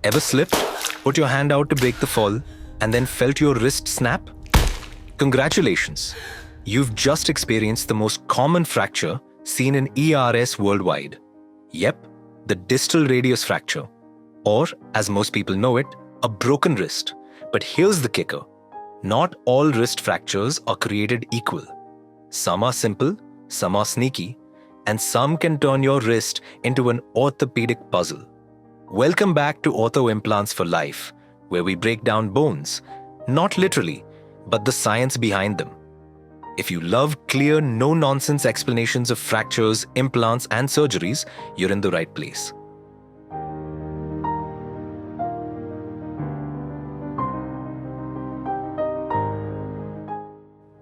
Ever slipped, put your hand out to break the fall, and then felt your wrist snap? Congratulations! You've just experienced the most common fracture seen in ERS worldwide. Yep, the distal radius fracture, or as most people know it, a broken wrist. But here's the kicker. Not all wrist fractures are created equal. Some are simple, some are sneaky, and some can turn your wrist into an orthopedic puzzle. Welcome back to Ortho Implants for Life, where we break down bones, not literally, but the science behind them. If you love clear, no-nonsense explanations of fractures, implants, and surgeries, you're in the right place.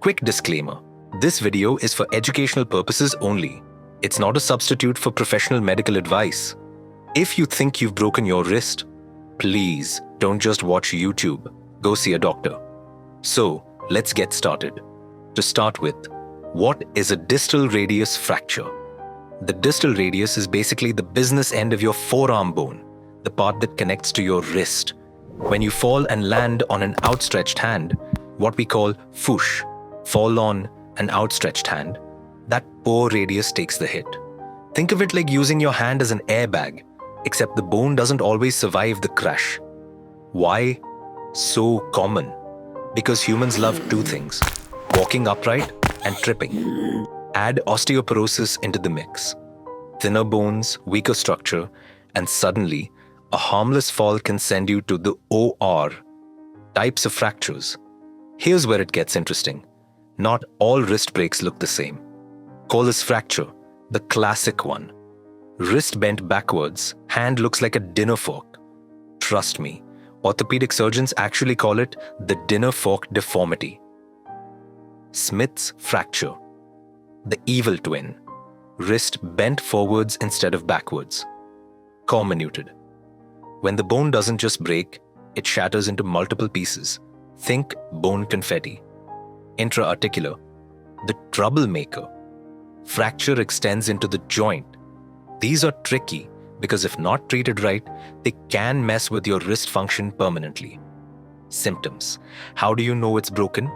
Quick disclaimer. This video is for educational purposes only. It's not a substitute for professional medical advice. If you think you've broken your wrist, please don't just watch YouTube. Go see a doctor. So, let's get started. To start with, what is a distal radius fracture? The distal radius is basically the business end of your forearm bone, the part that connects to your wrist. When you fall and land on an outstretched hand, what we call FOOSH, fall on an outstretched hand, that poor radius takes the hit. Think of it like using your hand as an airbag, except the bone doesn't always survive the crash. Why so common? Because humans love two things: walking upright and tripping. Add osteoporosis into the mix. Thinner bones, weaker structure, and suddenly, a harmless fall can send you to the OR. Types of fractures. Here's where it gets interesting. Not all wrist breaks look the same. Colles fracture, the classic one. Wrist bent backwards, hand looks like a dinner fork. Trust me, orthopedic surgeons actually call it the dinner fork deformity. Smith's fracture, the evil twin. Wrist bent forwards instead of backwards. Comminuted. When the bone doesn't just break, it shatters into multiple pieces. Think bone confetti. Intra-articular, the troublemaker. Fracture extends into the joint. These are tricky because if not treated right, they can mess with your wrist function permanently. Symptoms. How do you know it's broken?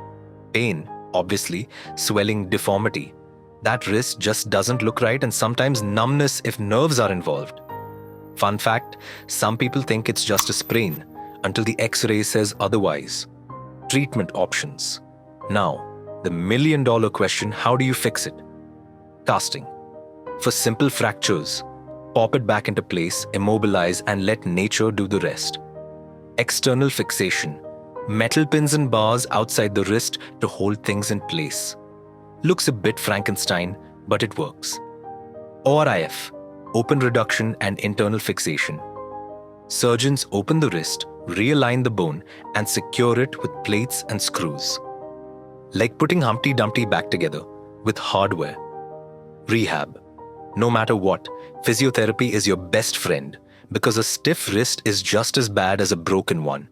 Pain, obviously. Swelling, deformity. That wrist just doesn't look right, and sometimes numbness if nerves are involved. Fun fact, some people think it's just a sprain until the X-ray says otherwise. Treatment options. Now, the million-dollar question, how do you fix it? Casting. For simple fractures, pop it back into place, immobilize, and let nature do the rest. External fixation. Metal pins and bars outside the wrist to hold things in place. Looks a bit Frankenstein, but it works. ORIF. Open reduction and internal fixation. Surgeons open the wrist, realign the bone, and secure it with plates and screws. Like putting Humpty Dumpty back together with hardware. Rehab. No matter what, physiotherapy is your best friend because a stiff wrist is just as bad as a broken one.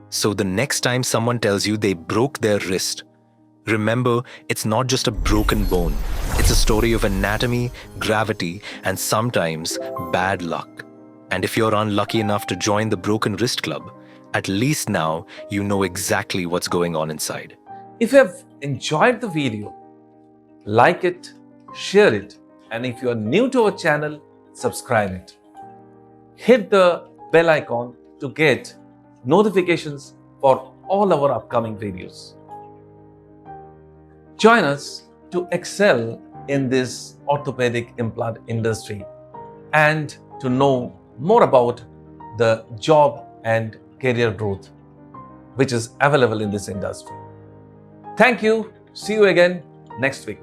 So the next time someone tells you they broke their wrist, remember it's not just a broken bone. It's a story of anatomy, gravity, and sometimes bad luck. And if you're unlucky enough to join the Broken Wrist Club, at least now you know exactly what's going on inside. If you have enjoyed the video, like it, share it, and if you are new to our channel, subscribe it. Hit the bell icon to get notifications for all our upcoming videos. Join us to excel in this orthopedic implant industry and to know more about the job and career growth which is available in this industry. Thank you. See you again next week.